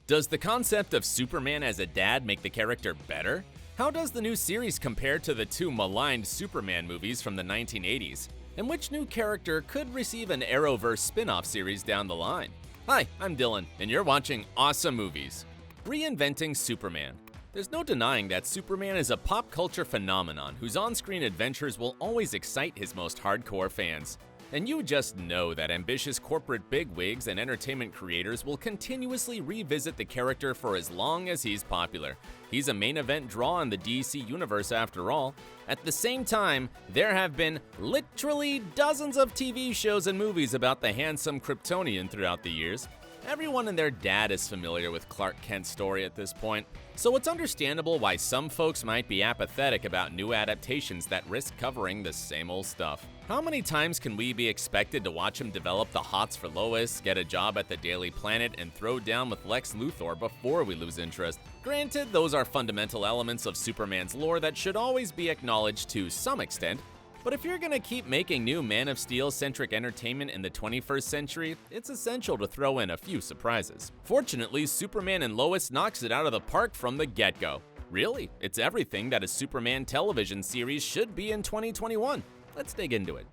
Does the concept of Superman as a dad make the character better? How does the new series compare to the two maligned Superman movies from the 1980s? And which new character could receive an Arrowverse spin-off series down the line? Hi, I'm Dylan, and you're watching OSSA Movies. Reinventing Superman. There's no denying that Superman is a pop culture phenomenon whose on-screen adventures will always excite his most hardcore fans. And you just know that ambitious corporate bigwigs and entertainment creators will continuously revisit the character for as long as he's popular. He's a main event draw in the DC universe after all. At the same time, there have been literally dozens of TV shows and movies about the handsome Kryptonian throughout the years. Everyone and their dad is familiar with Clark Kent's story at this point, so it's understandable why some folks might be apathetic about new adaptations that risk covering the same old stuff. How many times can we be expected to watch him develop the hots for Lois, get a job at the Daily Planet, and throw down with Lex Luthor before we lose interest? Granted, those are fundamental elements of Superman's lore that should always be acknowledged to some extent, but if you're gonna keep making new Man of Steel-centric entertainment in the 21st century, it's essential to throw in a few surprises. Fortunately, Superman and Lois knocks it out of the park from the get-go. Really, it's everything that a Superman television series should be in 2021. Let's dig into it.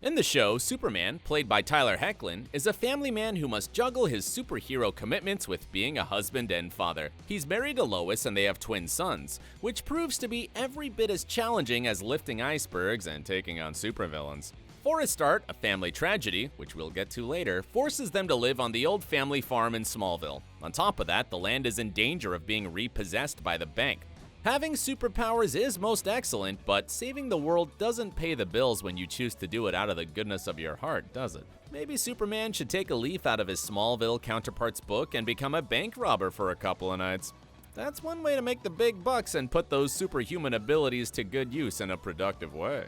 In the show, Superman, played by Tyler Hoechlin, is a family man who must juggle his superhero commitments with being a husband and father. He's married to Lois and they have twin sons, which proves to be every bit as challenging as lifting icebergs and taking on supervillains. For a start, a family tragedy, which we'll get to later, forces them to live on the old family farm in Smallville. On top of that, the land is in danger of being repossessed by the bank. Having superpowers is most excellent, but saving the world doesn't pay the bills when you choose to do it out of the goodness of your heart, does it? Maybe Superman should take a leaf out of his Smallville counterpart's book and become a bank robber for a couple of nights. That's one way to make the big bucks and put those superhuman abilities to good use in a productive way.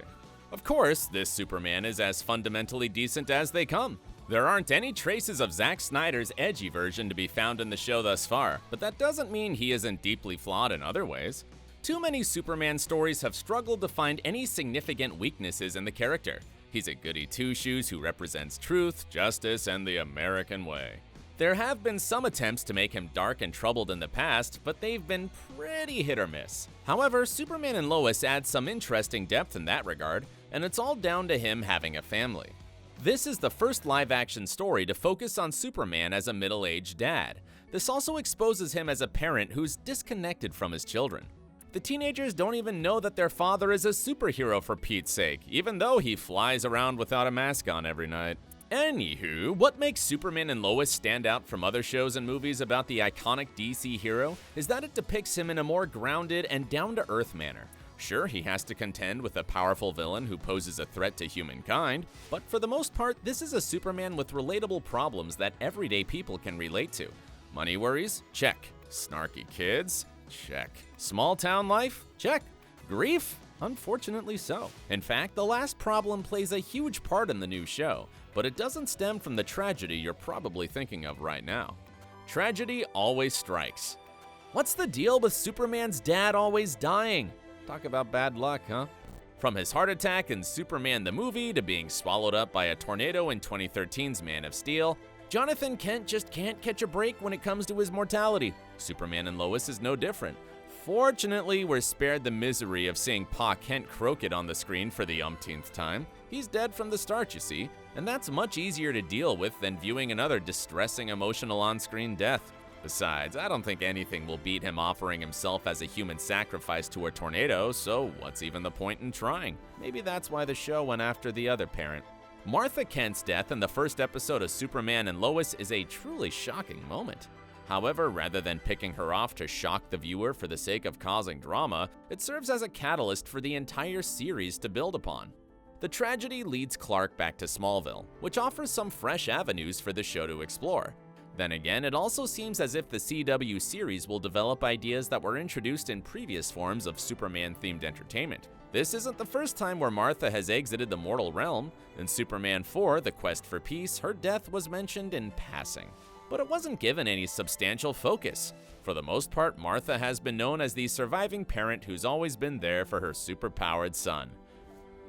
Of course, this Superman is as fundamentally decent as they come. There aren't any traces of Zack Snyder's edgy version to be found in the show thus far, but that doesn't mean he isn't deeply flawed in other ways. Too many Superman stories have struggled to find any significant weaknesses in the character. He's a goody two-shoes who represents truth, justice, and the American way. There have been some attempts to make him dark and troubled in the past, but they've been pretty hit or miss. However, Superman and Lois add some interesting depth in that regard, and it's all down to him having a family. This is the first live-action story to focus on Superman as a middle-aged dad. This also exposes him as a parent who's disconnected from his children. The teenagers don't even know that their father is a superhero for Pete's sake, even though he flies around without a mask on every night. Anywho, what makes Superman and Lois stand out from other shows and movies about the iconic DC hero is that it depicts him in a more grounded and down-to-earth manner. Sure, he has to contend with a powerful villain who poses a threat to humankind, but for the most part, this is a Superman with relatable problems that everyday people can relate to. Money worries? Check. Snarky kids? Check. Small town life? Check. Grief? Unfortunately so. In fact, the last problem plays a huge part in the new show, but it doesn't stem from the tragedy you're probably thinking of right now. Tragedy always strikes. What's the deal with Superman's dad always dying? Talk about bad luck, huh? From his heart attack in Superman the movie to being swallowed up by a tornado in 2013's Man of Steel, Jonathan Kent just can't catch a break when it comes to his mortality. Superman and Lois is no different. Fortunately, we're spared the misery of seeing Pa Kent croaked on the screen for the umpteenth time. He's dead from the start, you see, and that's much easier to deal with than viewing another distressing emotional on-screen death. Besides, I don't think anything will beat him offering himself as a human sacrifice to a tornado, so what's even the point in trying? Maybe that's why the show went after the other parent. Martha Kent's death in the first episode of Superman and Lois is a truly shocking moment. However, rather than picking her off to shock the viewer for the sake of causing drama, it serves as a catalyst for the entire series to build upon. The tragedy leads Clark back to Smallville, which offers some fresh avenues for the show to explore. Then again, it also seems as if the CW series will develop ideas that were introduced in previous forms of Superman-themed entertainment. This isn't the first time where Martha has exited the mortal realm. In Superman 4, The Quest for Peace, her death was mentioned in passing, but it wasn't given any substantial focus. For the most part, Martha has been known as the surviving parent who's always been there for her superpowered son.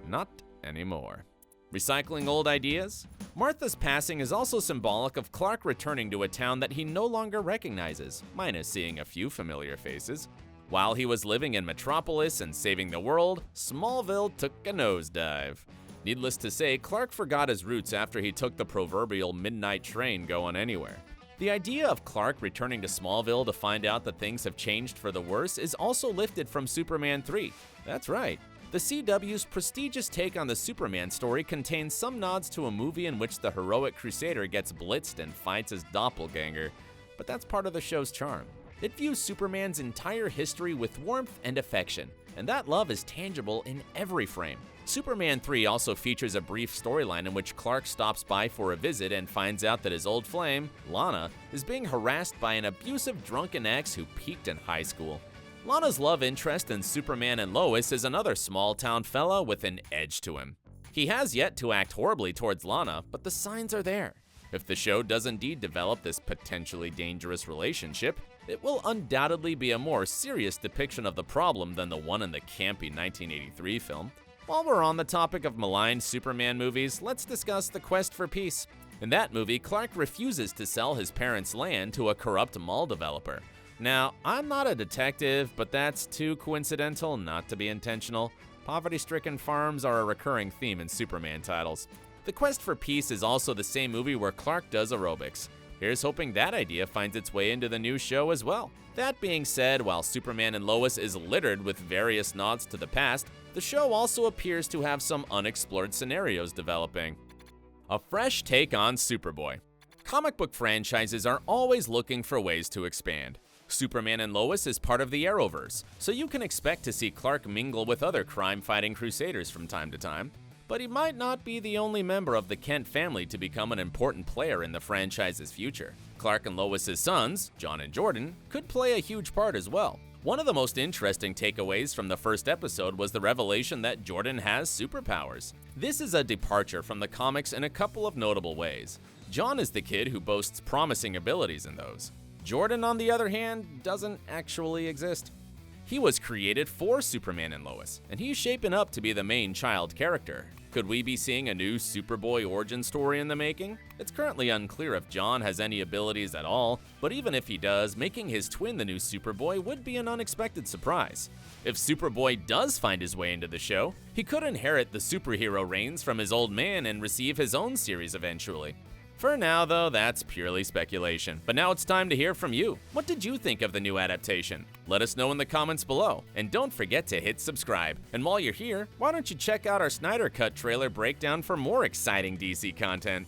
Not anymore. Recycling old ideas? Martha's passing is also symbolic of Clark returning to a town that he no longer recognizes, minus seeing a few familiar faces. While he was living in Metropolis and saving the world, Smallville took a nosedive. Needless to say, Clark forgot his roots after he took the proverbial midnight train going anywhere. The idea of Clark returning to Smallville to find out that things have changed for the worse is also lifted from Superman 3. That's right. The CW's prestigious take on the Superman story contains some nods to a movie in which the heroic crusader gets blitzed and fights his doppelganger, but that's part of the show's charm. It views Superman's entire history with warmth and affection, and that love is tangible in every frame. Superman 3 also features a brief storyline in which Clark stops by for a visit and finds out that his old flame, Lana, is being harassed by an abusive drunken ex who peaked in high school. Lana's love interest in Superman and Lois is another small-town fella with an edge to him. He has yet to act horribly towards Lana, but the signs are there. If the show does indeed develop this potentially dangerous relationship, it will undoubtedly be a more serious depiction of the problem than the one in the campy 1983 film. While we're on the topic of maligned Superman movies, let's discuss The Quest for Peace. In that movie, Clark refuses to sell his parents' land to a corrupt mall developer. Now, I'm not a detective, but that's too coincidental not to be intentional. Poverty-stricken farms are a recurring theme in Superman titles. The Quest for Peace is also the same movie where Clark does aerobics. Here's hoping that idea finds its way into the new show as well. That being said, while Superman and Lois is littered with various nods to the past, the show also appears to have some unexplored scenarios developing. A fresh take on Superboy. Comic book franchises are always looking for ways to expand. Superman and Lois is part of the Arrowverse, so you can expect to see Clark mingle with other crime-fighting crusaders from time to time. But he might not be the only member of the Kent family to become an important player in the franchise's future. Clark and Lois's sons, John and Jordan, could play a huge part as well. One of the most interesting takeaways from the first episode was the revelation that Jordan has superpowers. This is a departure from the comics in a couple of notable ways. John is the kid who boasts promising abilities in those. Jordan, on the other hand, doesn't actually exist. He was created for Superman and Lois, and he's shaping up to be the main child character. Could we be seeing a new Superboy origin story in the making? It's currently unclear if John has any abilities at all, but even if he does, making his twin the new Superboy would be an unexpected surprise. If Superboy does find his way into the show, he could inherit the superhero reins from his old man and receive his own series eventually. For now, though, that's purely speculation. But now it's time to hear from you. What did you think of the new adaptation? Let us know in the comments below. And don't forget to hit subscribe. And while you're here, why don't you check out our Snyder Cut trailer breakdown for more exciting DC content?